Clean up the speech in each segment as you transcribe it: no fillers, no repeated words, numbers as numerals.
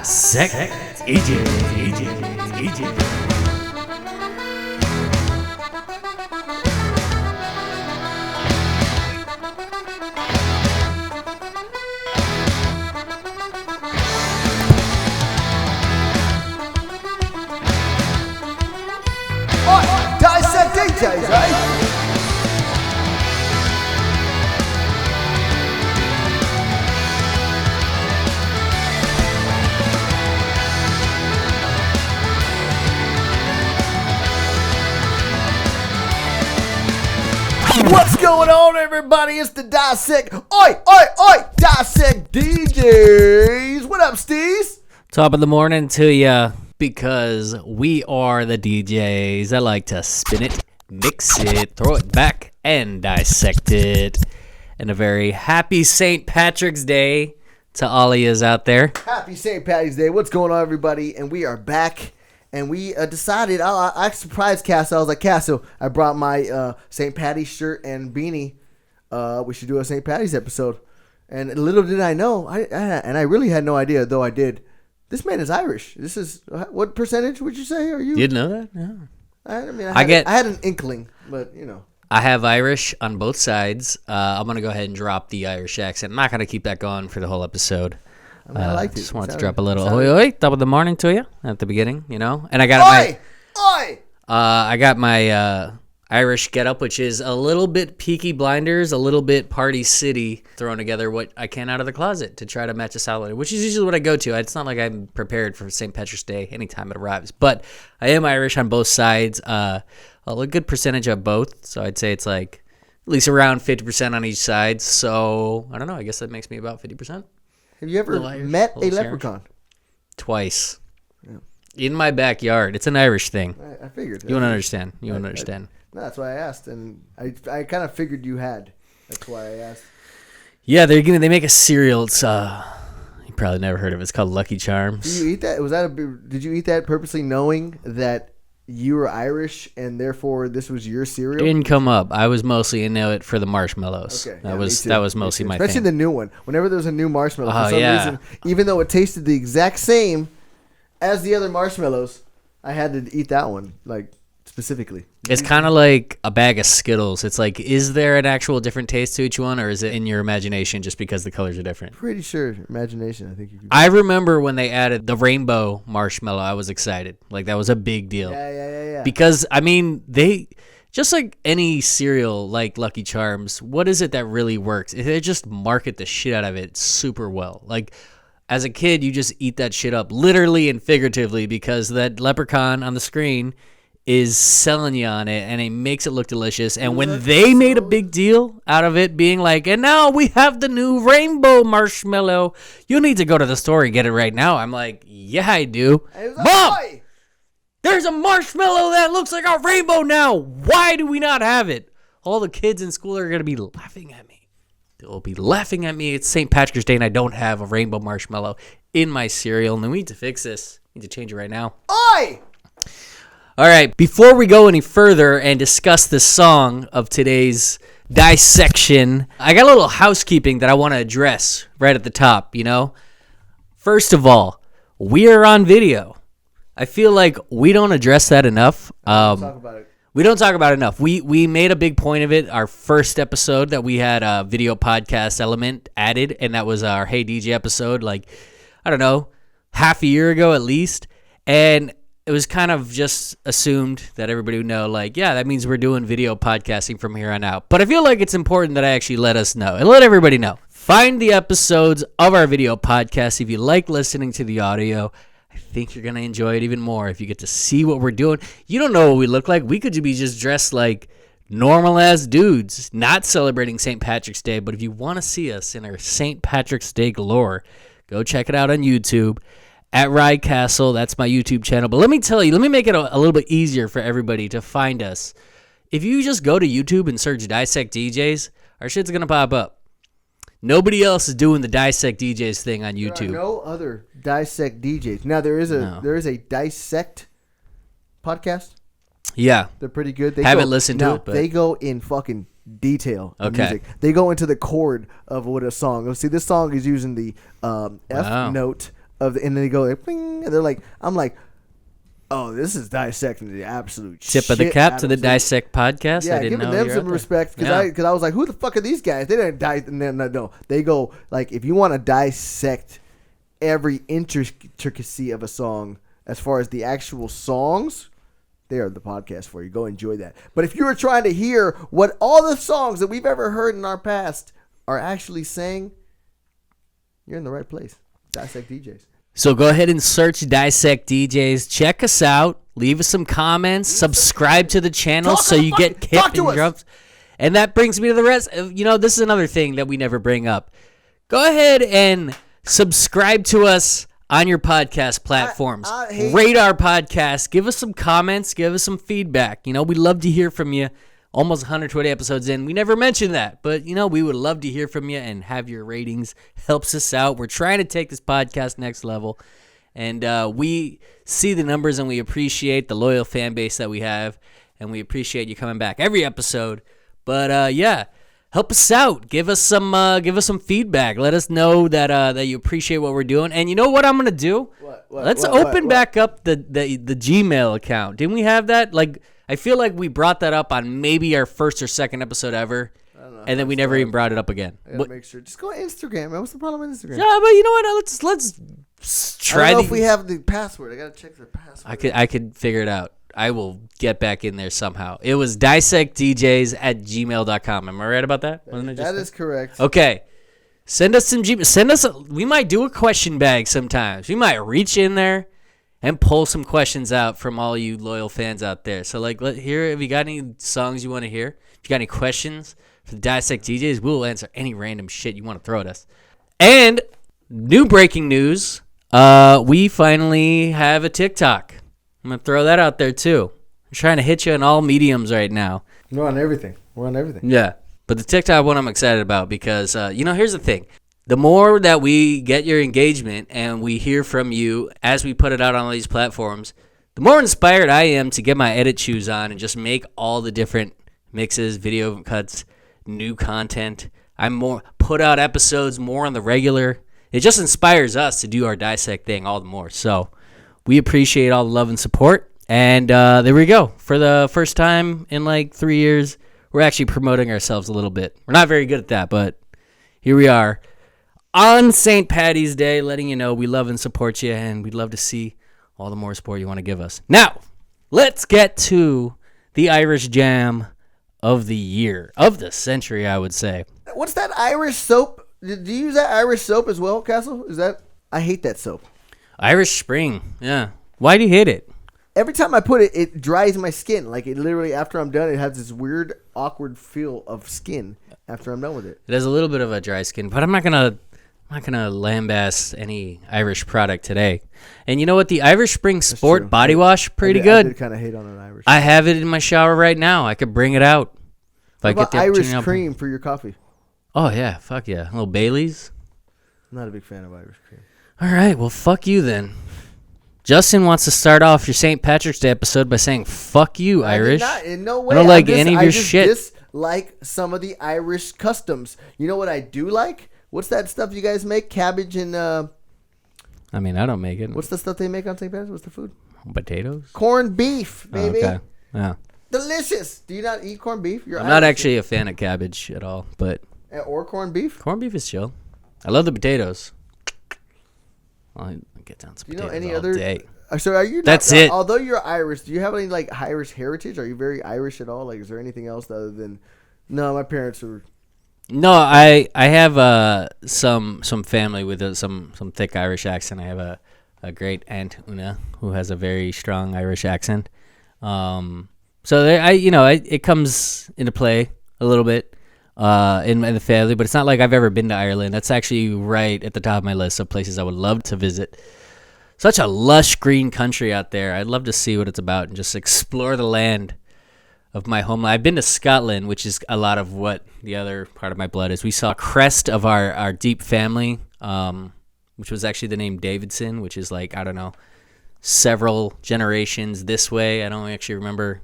Dissect DJs. Dissect DJs, right? What's going on, everybody? It's the Dissect, Dissect DJs. What up, Steez? Top of the morning to ya, because we are the DJs that like to spin it, mix it, throw it back, and dissect it. And a very happy St. Patrick's Day to all of yous out there. Happy St. Patty's Day. What's going on, everybody? And we are back. And we decided, I surprised Cass. I was like, Cass, so I brought my St. Patty's shirt and beanie. We should do a St. Patty's episode. And little did I know, and I really had no idea, though I did. This man is Irish. This is, what percentage would you say are you? You didn't know that? No. I had an inkling, but, you know. I have Irish on both sides. I'm going to go ahead and drop the Irish accent. I'm not going to keep that going for the whole episode. I liked it. Just wanted to drop a little oi top of the morning to you at the beginning, you know. And I got I got my Irish getup, which is a little bit Peaky Blinders, a little bit Party City, throwing together what I can out of the closet to try to match a salad, which is usually what I go to. It's not like I'm prepared for St. Patrick's Day anytime it arrives, but I am Irish on both sides. A good percentage of both, so I'd say it's like at least around 50% on each side. So I don't know. I guess that makes me about 50%. Have you ever met a leprechaun? Twice. Yeah. In my backyard. It's an Irish thing. I figured. You won't understand. You won't understand. No, that's why I asked, and I kind of figured you had. That's why I asked. Yeah, they make a cereal. It's you probably never heard of it. It's called Lucky Charms. Did you eat that? Did you eat that purposely knowing that you were Irish and therefore this was your cereal? It didn't come up. I was mostly into it for the marshmallows. Okay, that was mostly my thing. Especially the new one. Whenever there's a new marshmallow, for some reason, even though it tasted the exact same as the other marshmallows, I had to eat that one, like, specifically. It's kind of like a bag of Skittles. It's like, is there an actual different taste to each one, or is it in your imagination just because the colors are different? Pretty sure imagination. I think you could. I remember when they added the rainbow marshmallow, I was excited. Like, that was a big deal. Yeah. Because, I mean, they, just like any cereal like Lucky Charms, what is it that really works? They just market the shit out of it super well. Like, as a kid, you just eat that shit up, literally and figuratively, because that leprechaun on the screen is selling you on it, and it makes it look delicious. And when they made a big deal out of it being like, and now we have the new rainbow marshmallow, you need to go to the store and get it right now. I'm like, yeah, I do. Mom, there's a marshmallow that looks like a rainbow now. Why do we not have it? All the kids in school are going to be laughing at me. They'll be laughing at me. It's St. Patrick's Day, and I don't have a rainbow marshmallow in my cereal, and we need to fix this. We need to change it right now. Oi! All right, before we go any further and discuss the song of today's dissection, I got a little housekeeping that I want to address right at the top, you know? First of all, we are on video. I feel like we don't address that enough. Talk about it. We don't talk about it enough. We made a big point of it. Our first episode that we had a video podcast element added, and that was our Hey DJ episode, like, I don't know, half a year ago at least. And it was kind of just assumed that everybody would know, like, yeah, that means we're doing video podcasting from here on out. But I feel like it's important that I actually let us know and let everybody know. Find the episodes of our video podcast. If you like listening to the audio, I think you're going to enjoy it even more if you get to see what we're doing. You don't know what we look like. We could be just dressed like normal-ass dudes, not celebrating St. Patrick's Day. But if you want to see us in our St. Patrick's Day galore, go check it out on YouTube. At Rye Castle, that's my YouTube channel. But let me tell you, let me make it a little bit easier for everybody to find us. If you just go to YouTube and search Dissect DJs, our shit's going to pop up. Nobody else is doing the Dissect DJs thing on YouTube. There are no other Dissect DJs. Now, there is a Dissect podcast. Yeah. They're pretty good. Haven't listened to it, but they go in fucking detail of okay. music. They go into the chord of what a song. See, this song is using the F note and then they go like, bing, and they're like, I'm like, oh, this is dissecting the absolute tip of the cap to the Dissect podcast. Yeah, I didn't know them some respect because I was like, who the fuck are these guys? They didn't die. No, they go like, if you want to dissect every intricacy of a song as far as the actual songs, they are the podcast for you. Go enjoy that. But if you were trying to hear what all the songs that we've ever heard in our past are actually saying, you're in the right place. Dissect DJs. So go ahead and search Dissect DJs. Check us out. Leave us some comments. Subscribe to the channel so you get kicked and drops. And that brings me to the rest. This is another thing that we never bring up. Go ahead and subscribe to us on your podcast platforms. Rate our podcast. Give us some comments. Give us some feedback. We'd love to hear from you. Almost 120 episodes in. We never mentioned that. But, we would love to hear from you and have your ratings. Helps us out. We're trying to take this podcast next level. And we see the numbers and we appreciate the loyal fan base that we have. And we appreciate you coming back every episode. But, help us out. Give us some feedback. Let us know that you appreciate what we're doing. And you know what I'm gonna do? Let's open back up the Gmail account. Didn't we have that? Like, I feel like we brought that up on maybe our first or second episode ever, and then we never even brought it up again. I gotta make sure. Just go on Instagram, man. What's the problem with Instagram? Yeah, but you know what? Let's try. I don't know if we have the password. I gotta check the password. I could figure it out. I will get back in there somehow. It was dissectdjs@gmail.com. Am I right about that? That is correct. Okay. Send us some Gmail. We might do a question bag sometimes. We might reach in there and pull some questions out from all you loyal fans out there. So, if you got any songs you want to hear, if you got any questions for the Dissect DJs, we'll answer any random shit you want to throw at us. And new breaking news, we finally have a TikTok. I'm going to throw that out there, too. I'm trying to hit you on all mediums right now. We're on everything. Yeah. But the TikTok one I'm excited about because, here's the thing. The more that we get your engagement and we hear from you as we put it out on all these platforms, the more inspired I am to get my edit shoes on and just make all the different mixes, video cuts, new content. Put out episodes more on the regular. It just inspires us to do our Dissect thing all the more. So we appreciate all the love and support. And there we go. For the first time in 3 years, we're actually promoting ourselves a little bit. We're not very good at that, but here we are on St. Paddy's Day, letting you know we love and support you, and we'd love to see all the more support you want to give us. Now, let's get to the Irish Jam of the year, of the century, I would say. What's that Irish soap? Do you use that Irish soap as well, Castle? I hate that soap. Irish Spring, yeah. Why do you hate it? Every time I put it, it dries my skin. It literally, after I'm done, it has this weird, awkward feel of skin after I'm done with it. It has a little bit of a dry skin, but I'm not gonna lambaste any Irish product today. And you know what? The Irish Spring Sport body wash, pretty good. I did kind of hate on an Irish. I have it in my shower right now. I could bring it out. What about Irish cream for your coffee? Oh yeah, fuck yeah, a little Bailey's. I'm not a big fan of Irish cream. All right, well, fuck you then. Justin wants to start off your St. Patrick's Day episode by saying, fuck you, Irish. In no way. I don't like any of your shit. I just dislike some of the Irish customs. You know what I do like? What's that stuff you guys make? Cabbage and... I don't make it. What's the stuff they make on St. Patrick's? What's the food? Potatoes? Corned beef, baby. Oh, okay. Yeah. Delicious. Do you not eat corned beef? I'm not actually a fan of cabbage at all, but... Or corned beef? Corned beef is chill. I love the potatoes. I'll get down some potatoes any all other day. So are you? That's it. Although you're Irish, do you have any Irish heritage? Are you very Irish at all? Is there anything else other than? No, my parents are. No, I have some family with some thick Irish accent. I have a great aunt Una who has a very strong Irish accent. So it comes into play a little bit. In the family, but it's not like I've ever been to Ireland. That's actually right at the top of my list of places I would love to visit. Such a lush green country out there. I'd love to see what it's about and just explore the land of my homeland. I've been to Scotland, which is a lot of what the other part of my blood is. We saw a crest of our deep family, which was actually the name Davidson, which is several generations this way. I don't actually remember.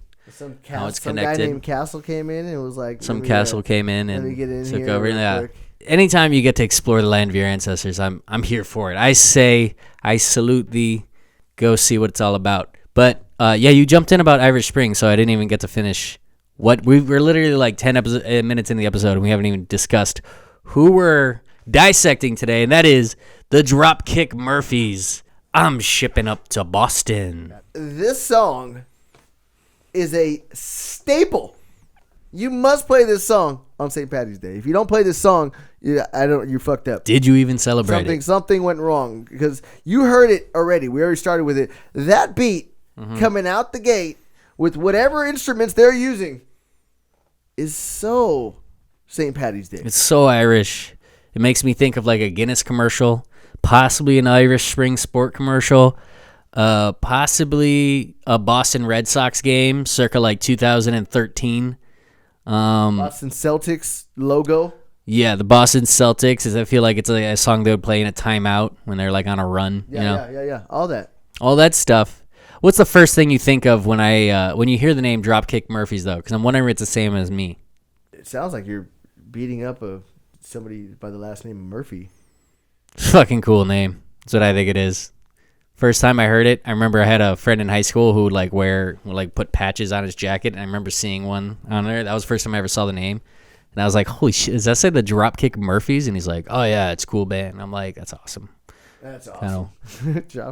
How it's connected. Some guy named Castle came in and was like... Castle came in and let me get in took here over. real Yeah. quick. anytime you get to explore the land of your ancestors, I'm here for it. I say, I salute thee. Go see what it's all about. But yeah, you jumped in about Irish Spring, so I didn't even get to finish. We're literally like 10 minutes in the episode, and we haven't even discussed who we're dissecting today, and that is the Dropkick Murphys. I'm shipping up to Boston. This song is a staple. You must play this song on St. Paddy's Day. If you don't play this song, you fucked up. Did you even celebrate it? Something went wrong because you heard it already. We already started with it. That beat coming out the gate with whatever instruments they're using is so St. Paddy's Day. It's so Irish. It makes me think of like a Guinness commercial, possibly an Irish Spring sport commercial, possibly a Boston Red Sox game circa like 2013. Boston Celtics logo. Yeah, the Boston Celtics. I feel like it's a song they would play in a timeout when they're like on a run. Yeah. All that stuff. What's the first thing you think of when you hear the name Dropkick Murphys though? Because I'm wondering if it's the same as me. It sounds like you're beating up somebody by the last name Murphy. Fucking cool name. That's what I think it is. First time I heard it, I remember I had a friend in high school who would put patches on his jacket, and I remember seeing one on there. That was the first time I ever saw the name. And I was like, holy shit, does that say the Dropkick Murphys? And he's like, oh yeah, it's a cool band. And I'm like, that's awesome. That's awesome.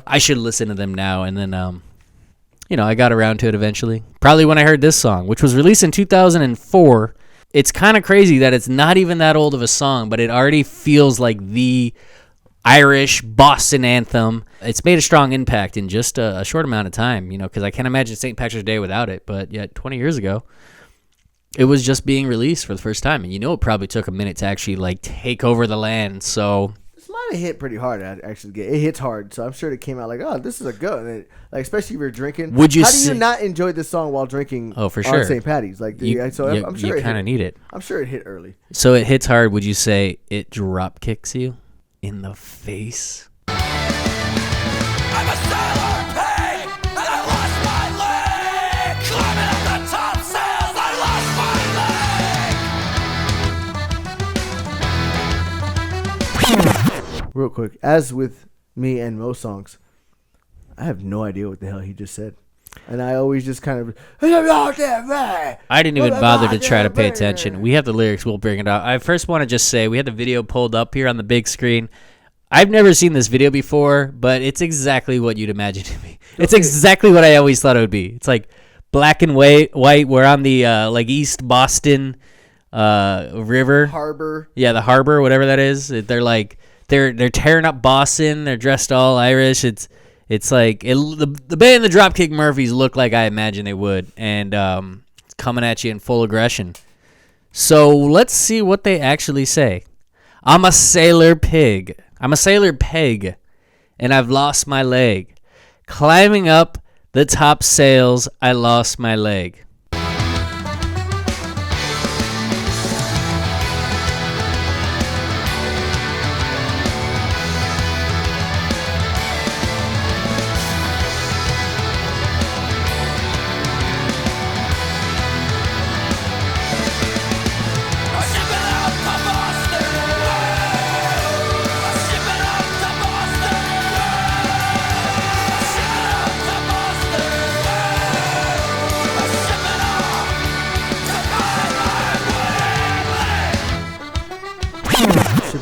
I should listen to them now. And then, I got around to it eventually. Probably when I heard this song, which was released in 2004. It's kind of crazy that it's not even that old of a song, but it already feels like the Irish Boston anthem. It's made a strong impact in just a short amount of time, because I can't imagine St. Patrick's Day without it. But yet 20 years ago, it was just being released for the first time. And it probably took a minute to actually take over the land. So this might have hit pretty hard. Actually, it hits hard. So I'm sure it came out like, oh, this is a good. And especially if you're drinking. How do you not enjoy this song while drinking? Oh, for sure. On St. Paddy's, I'm sure you kind of need it. I'm sure it hit early. So it hits hard. Would you say it drop kicks you in the face? I'm a sailor pig, and I lost my leg. Climbing up the top sails, I lost my leg. Real quick, as with me and most songs, I have no idea what the hell he just said. And I always just kind of... I didn't even bother to try to pay attention. We have the lyrics. We'll bring it out. I first want to just say we had the video pulled up here on the big screen. I've never seen this video before, but it's exactly what you'd imagine to be. It's exactly what I always thought it would be. It's like black and white. We're on the East Boston river. Harbor. Yeah, the harbor, whatever that is. They're tearing up Boston. They're dressed all Irish. It's like the band, the Dropkick Murphys, look like I imagine they would, and coming at you in full aggression. So let's see what they actually say. I'm a sailor pig. I'm a sailor peg, and I've lost my leg. Climbing up the top sails, I lost my leg.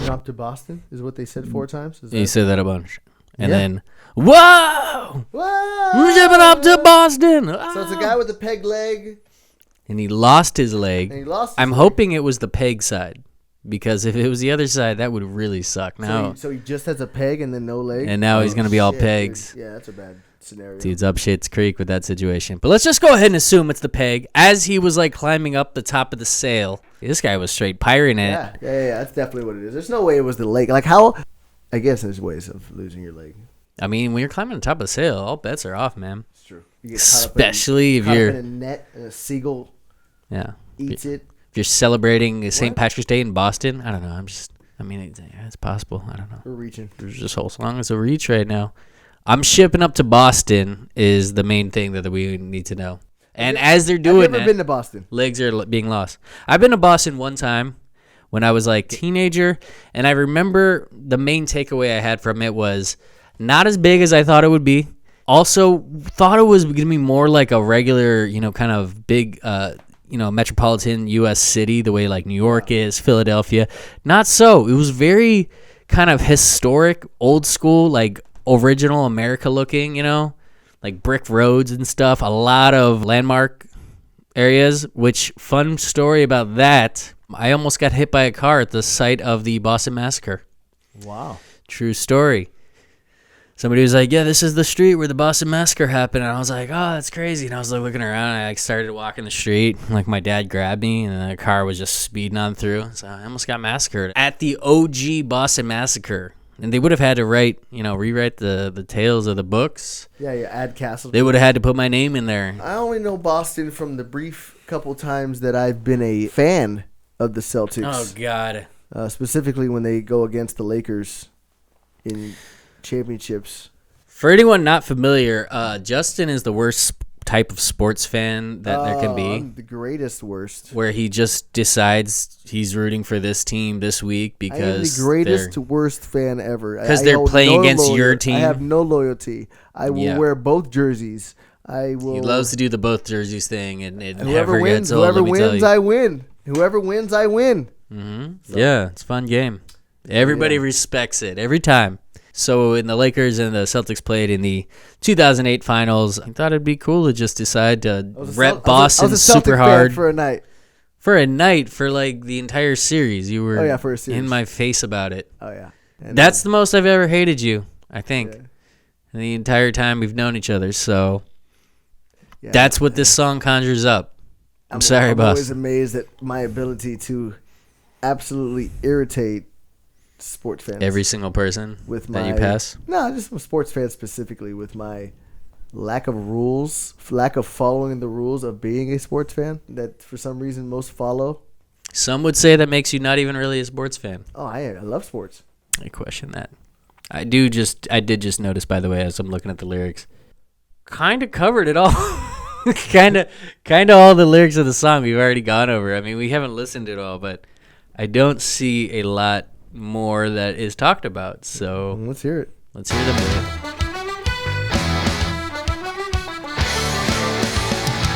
Up to Boston is what they said 4 times. You said that a bunch, and then whoa, whoa, shipping up to Boston. So it's a guy with a peg leg, and he lost his leg. I'm hoping it was the peg side, because if it was the other side, that would really suck. Now, so he just has a peg and then no leg, and now he's gonna be all pegs. Dude. Yeah, that's a bad scenario. Dude's up shit's creek with that situation. But let's just go ahead and assume it's the peg. As he was climbing up the top of the sail, this guy was straight pirating it. Yeah, that's definitely what it is. There's no way it was the leg. How? I guess there's ways of losing your leg. I mean, when you're climbing on top of the sail, all bets are off, man. It's true. You get especially if you're in a net and a seagull. Yeah. Eats it. If you're celebrating St. Patrick's Day in Boston, I don't know. It's possible. I don't know. We're reaching. This whole song is a reach right now. I'm shipping up to Boston is the main thing that we need to know. And as they're doing I've never been to Boston. Legs are being lost. I've been to Boston one time when I was like teenager. And I remember the main takeaway I had from it was not as big as I thought it would be. Also thought it was going to be more like a regular, kind of big, metropolitan U.S. city, the way like New York is, Philadelphia. Not so. It was very kind of historic, old school, like original America looking, like brick roads and stuff. A lot of landmark areas, which fun story about that. I almost got hit by a car at the site of the Boston Massacre. Wow. True story. Somebody was like, yeah, this is the street where the Boston Massacre happened. And I was like, oh, that's crazy. And I was like looking around, and I started walking the street. Like my dad grabbed me, and the car was just speeding on through. So I almost got massacred at the OG Boston Massacre. And they would have had to rewrite the tales of the books. Yeah, add Castle. They would have had to put my name in there. I only know Boston from the brief couple times that I've been a fan of the Celtics. Oh, God. Specifically when they go against the Lakers in championships. For anyone not familiar, Justin is the worst type of sports fan that there can be. I'm the greatest worst. Where he just decides he's rooting for this team this week because I am the greatest worst fan ever. Because they're playing against your team. I have no loyalty. I will wear both jerseys. I will. He loves to do the both jerseys thing, and it whoever never wins, gets old. whoever wins, I win. Whoever wins, I win. Mm-hmm. So. Yeah, it's a fun game. Everybody respects it every time. So when the Lakers and the Celtics played in the 2008 finals, I thought it'd be cool to just decide to rep Boston super hard for a night. For like the entire series. You were for a series. in my face about it. Oh yeah. And that's the most I've ever hated you, I think. Yeah. The entire time we've known each other. So that's what this song conjures up. I'm sorry, boss. I'm always amazed at my ability to absolutely irritate sports fans. Every single person that you pass? No, just sports fans specifically with my lack of rules, lack of following the rules of being a sports fan that for some reason most follow. Some would say that makes you not even really a sports fan. Oh, I love sports. I question that. I did just notice, by the way, as I'm looking at the lyrics, kind of covered it all. kind of all the lyrics of the song we've already gone over. I mean, we haven't listened to it all, but I don't see a lot more that is talked about. So let's hear it. Let's hear the movie.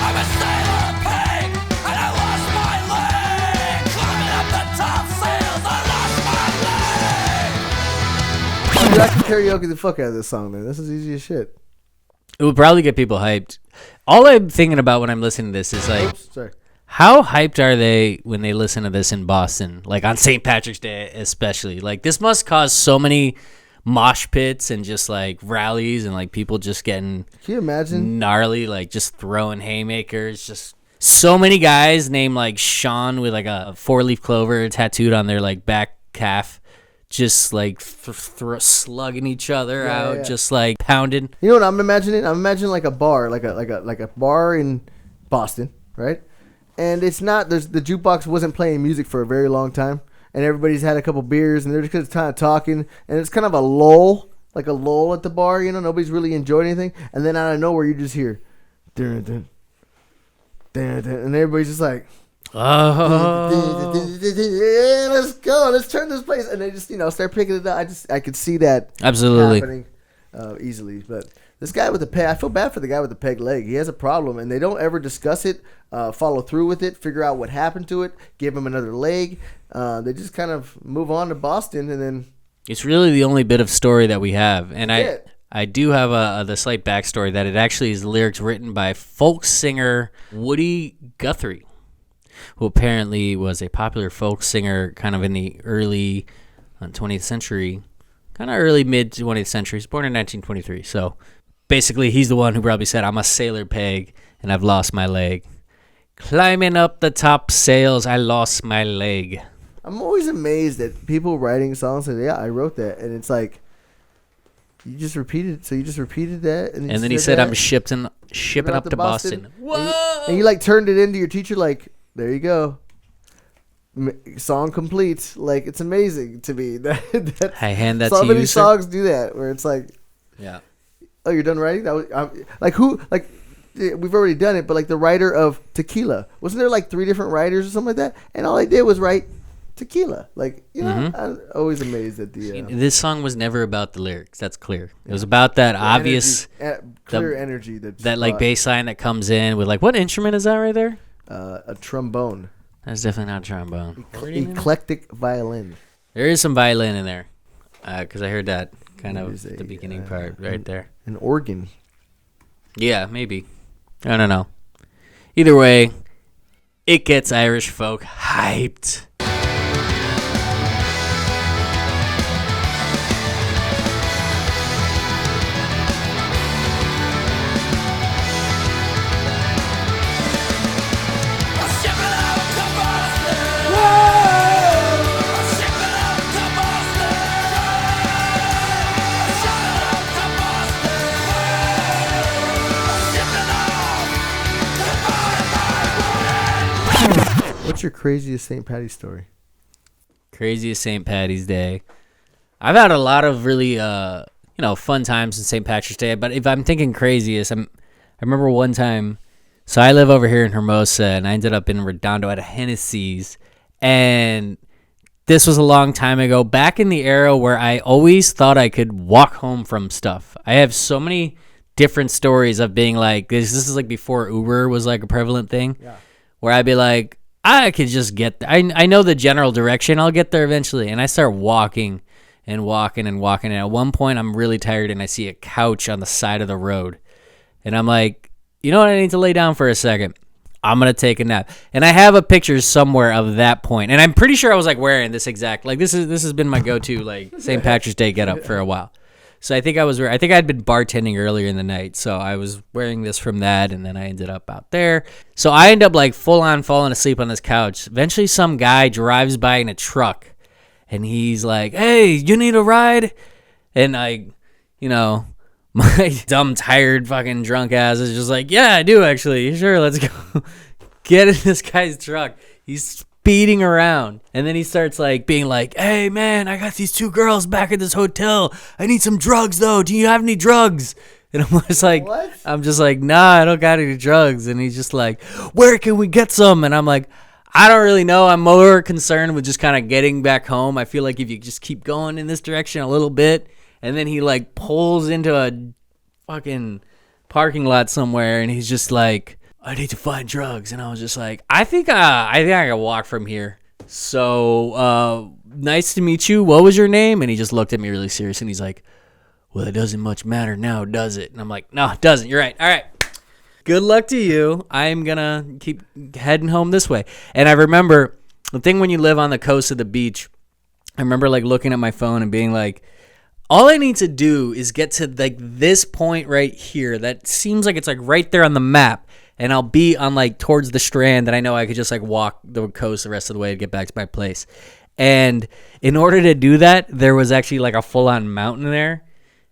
I'm a sailor pig, and I lost my leg. Climbing up the top sails, I lost my leg. Dude, I can karaoke the fuck out of this song, man. This is easy as shit. It would probably get people hyped. All I'm thinking about when I'm listening to this is like, sorry. How hyped are they when they listen to this in Boston? Like on St. Patrick's Day especially. Like this must cause so many mosh pits and just like rallies and like people just getting Can you imagine? Gnarly, like just throwing haymakers. Just so many guys named like Sean with like a 4-leaf clover tattooed on their like back calf. Just like slugging each other out, just like pounding. You know what I'm imagining? I'm imagining like a bar, like a bar in Boston, right? And it's not. The jukebox wasn't playing music for a very long time, and everybody's had a couple beers, and they're just kind of talking, and it's kind of a lull, like a lull at the bar. Nobody's really enjoying anything, and then out of nowhere you just hear, dun, dun, dun, dun, and everybody's just like, oh, let's go, let's turn this place, and they just start picking it up. I could see that absolutely happening easily, but. This guy with the peg, I feel bad for the guy with the peg leg. He has a problem, and they don't ever discuss it, follow through with it, figure out what happened to it, give him another leg. They just kind of move on to Boston, and then... It's really the only bit of story that we have. And I do have the slight backstory that it actually is lyrics written by folk singer Woody Guthrie, who apparently was a popular folk singer kind of in the early 20th century, kind of early mid-20th century. He's born in 1923, so... Basically, he's the one who probably said, I'm a sailor peg, and I've lost my leg. Climbing up the top sails, I lost my leg. I'm always amazed at people writing songs and I wrote that. And it's like, you just repeated that. And then he said, I'm shipping up to Boston. Whoa! And you like turned it into your teacher like, there you go. Song complete. Like, it's amazing to me. I hand that to you, so many songs do that, where it's like... Yeah. Oh, you're done writing? That was we've already done it, but like the writer of Tequila, wasn't there like 3 different writers or something like that? And all I did was write tequila. Like, you know, I'm always amazed at the This song was never about the lyrics. That's clear. It was about that obvious clear energy that like bass line that comes in with like, what instrument is that right there? A trombone. That's definitely not a trombone. Eclectic violin. There is some violin in there, because I heard that kind of the beginning part right there. An organ. Yeah, maybe. I don't know. Either way, it gets Irish folk hyped. What's your craziest St. Patty's story? Craziest St. Patty's Day. I've had a lot of really, fun times in St. Patrick's Day. But if I'm thinking craziest, I remember one time. So I live over here in Hermosa, and I ended up in Redondo at a Hennessy's, and this was a long time ago, back in the era where I always thought I could walk home from stuff. I have so many different stories of being like, this is like before Uber was like a prevalent thing, where I'd be like, I could just get there. I know the general direction. I'll get there eventually. And I start walking and walking and walking. And at one point, I'm really tired, and I see a couch on the side of the road. And I'm like, you know what? I need to lay down for a second. I'm going to take a nap. And I have a picture somewhere of that point. And I'm pretty sure I was like wearing this exact, like this has been my go-to like St. Patrick's Day get up for a while. So I think I'd been bartending earlier in the night. So I was wearing this from that, and then I ended up out there. So I end up like full on falling asleep on this couch. Eventually some guy drives by in a truck, and he's like, hey, you need a ride? And my dumb, tired, fucking drunk ass is just like, yeah, I do actually. Sure, let's go. Get in this guy's truck. He's speeding around, and then he starts like being like, hey man, I got these two girls back at this hotel. I need some drugs though. Do you have any drugs? And I'm just like, what? I'm just like, nah, I don't got any drugs. And he's just like, where can we get some? And I'm like, I don't really know. I'm more concerned with just kind of getting back home. I feel like if you just keep going in this direction a little bit, and then he like pulls into a fucking parking lot somewhere, and he's just like, I need to find drugs. And I was just like, I think I can walk from here. So, nice to meet you. What was your name? And he just looked at me really serious, and he's like, well, it doesn't much matter now, does it? And I'm like, no, it doesn't. You're right. All right. Good luck to you. I'm going to keep heading home this way. And I remember the thing when you live on the coast of the beach, I remember like looking at my phone and being like, all I need to do is get to like this point right here. That seems like it's like right there on the map. And I'll be on like towards the Strand, and I know I could just like walk the coast the rest of the way to get back to my place. And in order to do that, there was actually like a full-on mountain there.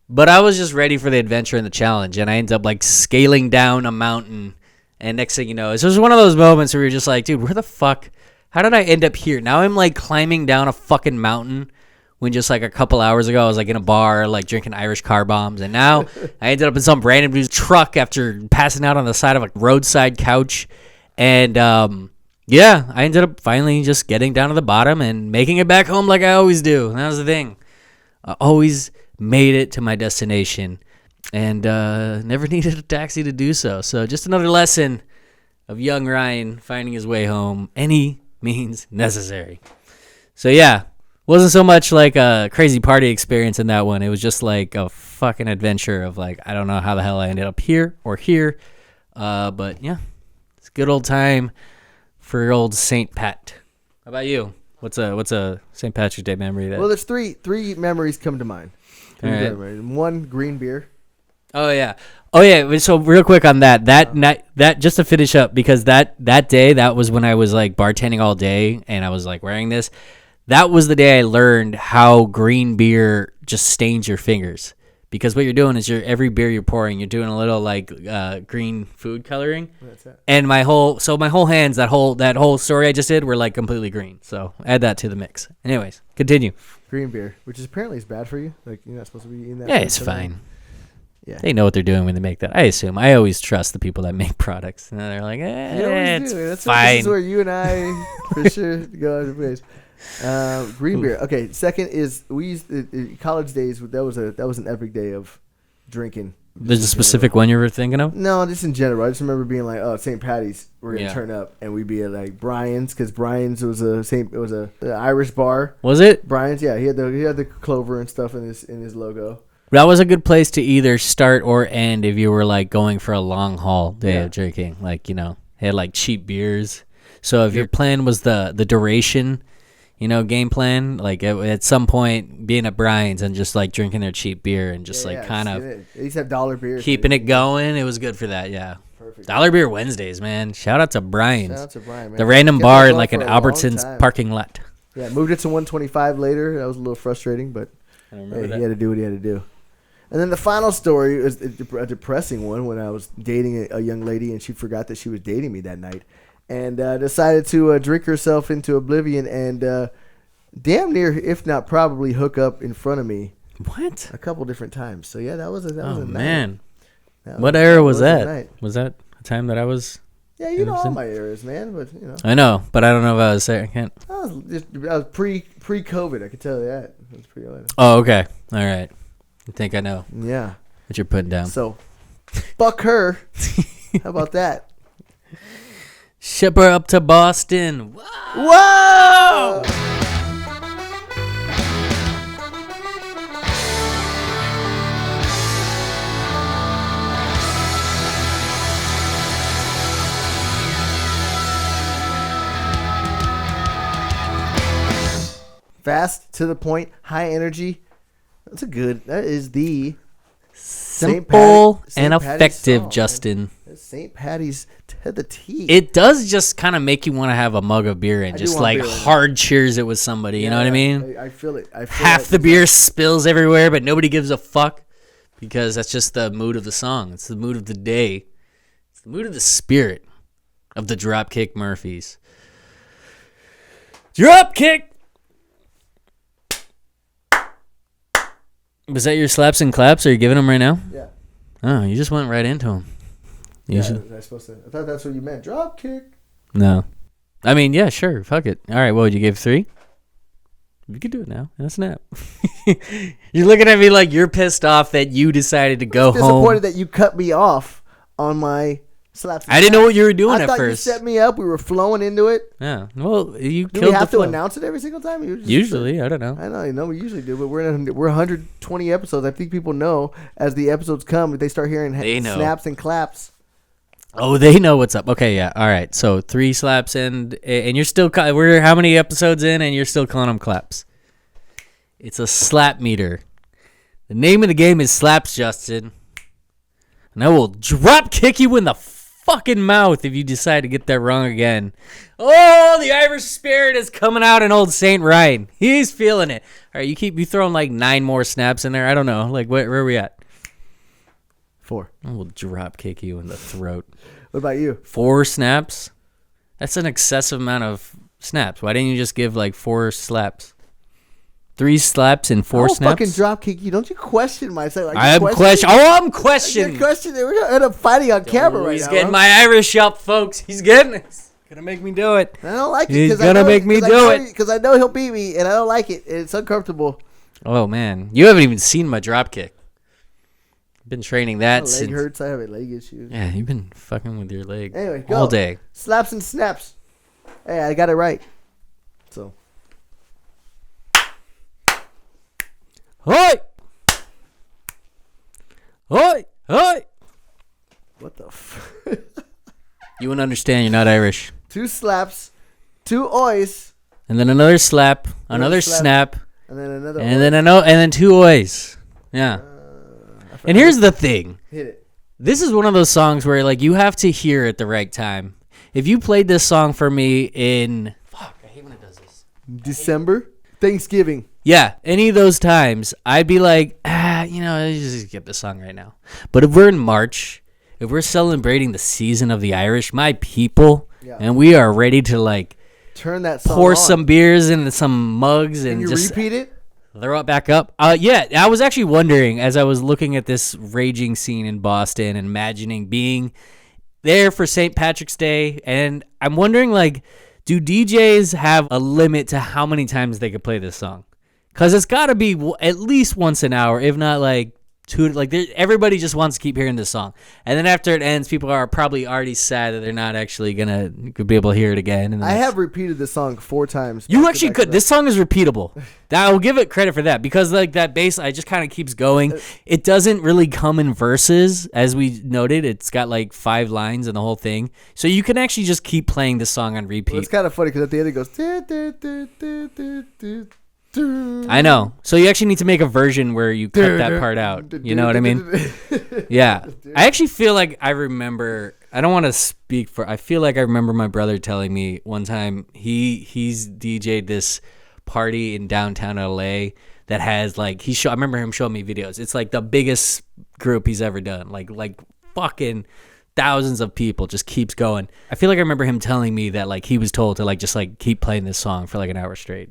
But I was just ready for the adventure and the challenge, and I ended up like scaling down a mountain. And next thing you know, it's just one of those moments where you're just like, dude, where the fuck? How did I end up here? Now I'm like climbing down a fucking mountain when just like a couple hours ago I was like in a bar like drinking Irish car bombs, and now I ended up in some random dude's truck after passing out on the side of a roadside couch. And I ended up finally just getting down to the bottom and making it back home like I always do. And that was the thing. I always made it to my destination, and never needed a taxi to do so. So just another lesson of young Ryan finding his way home, any means necessary. So yeah, wasn't so much like a crazy party experience in that one. It was just like a fucking adventure of like, I don't know how the hell I ended up here or here. But yeah, it's a good old time for old St. Pat. How about you? What's a St. Patrick's Day memory that? Well, there's three memories come to mind. All right. One, green beer. Oh yeah. So real quick on that night, that just to finish up, because that day, that was when I was like bartending all day, and I was like wearing this. That was the day I learned how green beer just stains your fingers, because what you're doing is every beer you're pouring, you're doing a little like green food coloring. That's it. And my whole hands, that whole story I just did were like completely green. So add that to the mix. Anyways, continue. Green beer, which is apparently is bad for you. Like, you're not supposed to be eating that. Yeah, it's fine. Yeah. They know what they're doing when they make that. I assume. I always trust the people that make products. And they're like, it's fine. This is where you and I for sure go out of place. Green beer. Okay, second is we used college days. That was an epic day of drinking. There's a specific one you were thinking of? No, just in general. I just remember being like, "Oh, St. Patty's, we're gonna Yeah. turn up," and we'd be at like Brian's because Brian's was a Irish bar. Was it? Brian's, yeah, he had the clover and stuff in his logo. That was a good place to either start or end if you were like going for a long haul day Yeah. of drinking. Like, they had like cheap beers. So if your plan was the duration, game plan, like at some point being at Brian's and just like drinking their cheap beer and just kind of at least have dollar beers. keeping it going, it was good for that. Yeah. Perfect. Dollar Beer Wednesdays, man. Shout out to Brian's. Shout out to Brian, man. The random Kept bar that in going like an for a long Albertsons time. parking lot. Yeah, moved it to 125 later. That was a little frustrating, but I remember hey, that. he had to do what he had to do. And then the final story is a depressing one when I was dating a young lady and she forgot that she was dating me that night and decided to drink herself into oblivion and damn near, if not probably, hook up in front of me What? a couple different times. So yeah, that was a night. Man. That What was- era was a that? night. Was that a time that I was? Yeah, you know all Anderson? my eras, man. But I know, but I don't know if I was there. I can't. I was pre-COVID. I could tell you that. It was pre-COVID. Oh, okay. All right. I think I know Yeah. what you're putting down. So, fuck her. How about that? Ship her up to Boston. Whoa! Fast, to the point, high energy. That is the Simple and St. Patty's effective, song, man. Justin. That's St. Patty's to the T. It does just kind of make you want to have a mug of beer and I do just want like beer right now. hard cheers it with somebody. You know what I mean? I feel it. Half the beer spills everywhere, but nobody gives a fuck because that's just the mood of the song. It's the mood of the day. It's the mood of the spirit of the Dropkick Murphys. Dropkick! Was that your slaps and claps? Are you giving them right now? Yeah. Oh, you just went right into them. Yeah, was I supposed to? I thought that's what you meant. Drop kick. No. I mean, yeah, sure. Fuck it. All right, what would you give 3? You can do it now. And a snap. You're looking at me like you're pissed off that you decided to go Disappointed home. that you cut me off on my slaps. and I didn't know what you were doing I at thought first. you set me up. We were flowing into it. Yeah. Well, you Do killed we the have to flow. announce it every single time? You just- Usually, I don't know. I know we usually do, but we're 120 episodes. I think people know as the episodes come, they start hearing They know. snaps and claps. Oh, they know what's up. Okay, yeah. All right. So 3 slaps and you're still we're how many episodes in and you're still calling them claps? It's a slap meter. The name of the game is slaps, Justin. And I will drop kick you in the fucking mouth if you decide to get that wrong again. Oh, the Irish spirit is coming out in old Saint Ryan. He's feeling it. All right, you throwing like 9 more snaps in there. I don't know. Like where are we at? 4. I will drop kick you in the throat. What about you? 4 snaps? That's an excessive amount of snaps. Why didn't you just give like 4 slaps? 3 slaps and 4 I'll snaps? fucking drop kick you. Don't you question myself? I'm questioning. Oh, I'm questioning. We're gonna end up fighting on camera right He's now. getting huh? my Irish up, folks. He's getting it. He's gonna make me do it. I don't like it. He's 'cause I gonna know- make me 'cause I do know it. because I know he'll beat me, and I don't like it. It's uncomfortable. Oh man, you haven't even seen my drop kick. I've been training My that leg since. hurts. I have a leg issue. Yeah, you've been fucking with your leg Anyway, go. all day. Slaps and snaps. Hey, I got it right. So Hoi! Hoi! Hoi! what the? You wouldn't understand. You're not Irish. 2 slaps, 2 oys, And then another slap, another slap. snap, and then another. and oy. then and then 2 oys. Yeah. And here's the thing. Hit it. This is one of those songs where like you have to hear at the right time. If you played this song for me in I hate when it does this. December, Thanksgiving. Yeah, any of those times, I'd be like, let's just skip the song right now. But if we're in March, if we're celebrating the season of the Irish, my people, Yeah. and we are ready to like Turn that song pour on. some beers into some mugs Can and you just repeat it? throw it back up. Yeah, I was actually wondering as I was looking at this raging scene in Boston and imagining being there for St. Patrick's Day, and I'm wondering like, do DJs have a limit to how many times they could play this song? Because it's got to be at least once an hour, if not like two. Like everybody just wants to keep hearing this song, and then after it ends, people are probably already sad that they're not actually gonna be able to hear it again. And I have repeated this song 4 times. You actually could. This song is repeatable. I will give it credit for that because like that bass, I just kind of keeps going. It doesn't really come in verses, as we noted. It's got like 5 lines in the whole thing, so you can actually just keep playing this song on repeat. Well, it's kind of funny because at the end it goes. I know. So you actually need to make a version where you cut that part out. You know what I mean? Yeah. I actually feel like I remember. I don't want to speak for. I feel like I remember my brother telling me one time he's DJ'd this party in downtown LA that has like I remember him showing me videos. It's like the biggest group he's ever done. Like fucking thousands of people, just keeps going. I feel like I remember him telling me that like he was told to like just like keep playing this song for like an hour straight.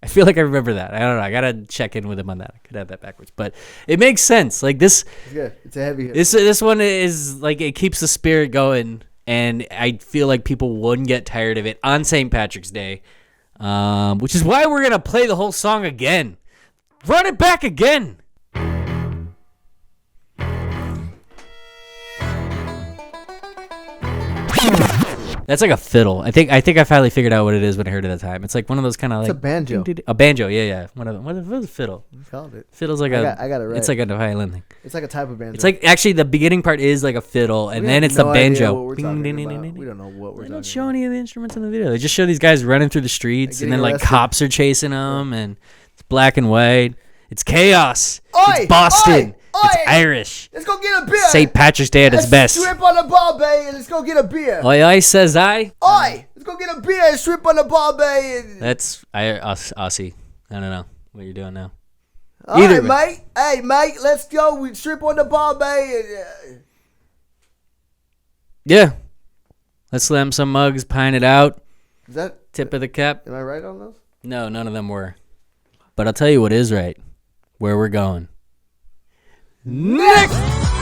I feel like I remember that. I don't know. I gotta check in with him on that. I could have that backwards, but it makes sense. Like this, yeah, it's a heavy hit. This one is like it keeps the spirit going, and I feel like people wouldn't get tired of it on St. Patrick's Day, which is why we're gonna play the whole song again. Run it back again. That's like a fiddle. I think I finally figured out what it is when I heard it at the time. It's like one of those kind of like a banjo. A banjo, yeah. What is a fiddle? You called it. Fiddle's like I got it right. It's like a violin thing. It's like a type of banjo. It's like actually the beginning part is like a fiddle, and then it's the banjo. We don't know what we're talking about. They don't show any of the instruments in the video. They just show these guys running through the streets, and then like cops are chasing them, and it's black and white. It's chaos. It's Boston. It's Irish. Let's go get a beer. St. Patrick's Day at its best. Strip on the bar, bay, and let's go get a beer. Oi, says I. Oi, let's go get a beer and strip on the bar, bay. That's Aussie. I don't know what you're doing now. All right, mate. Hey, mate, let's go. We strip on the bar, bay. Yeah. Let's slam some mugs, pine it out. Is that tip of the cap? Am I right on those? No, none of them were. But I'll tell you what is right. Where we're going. Next!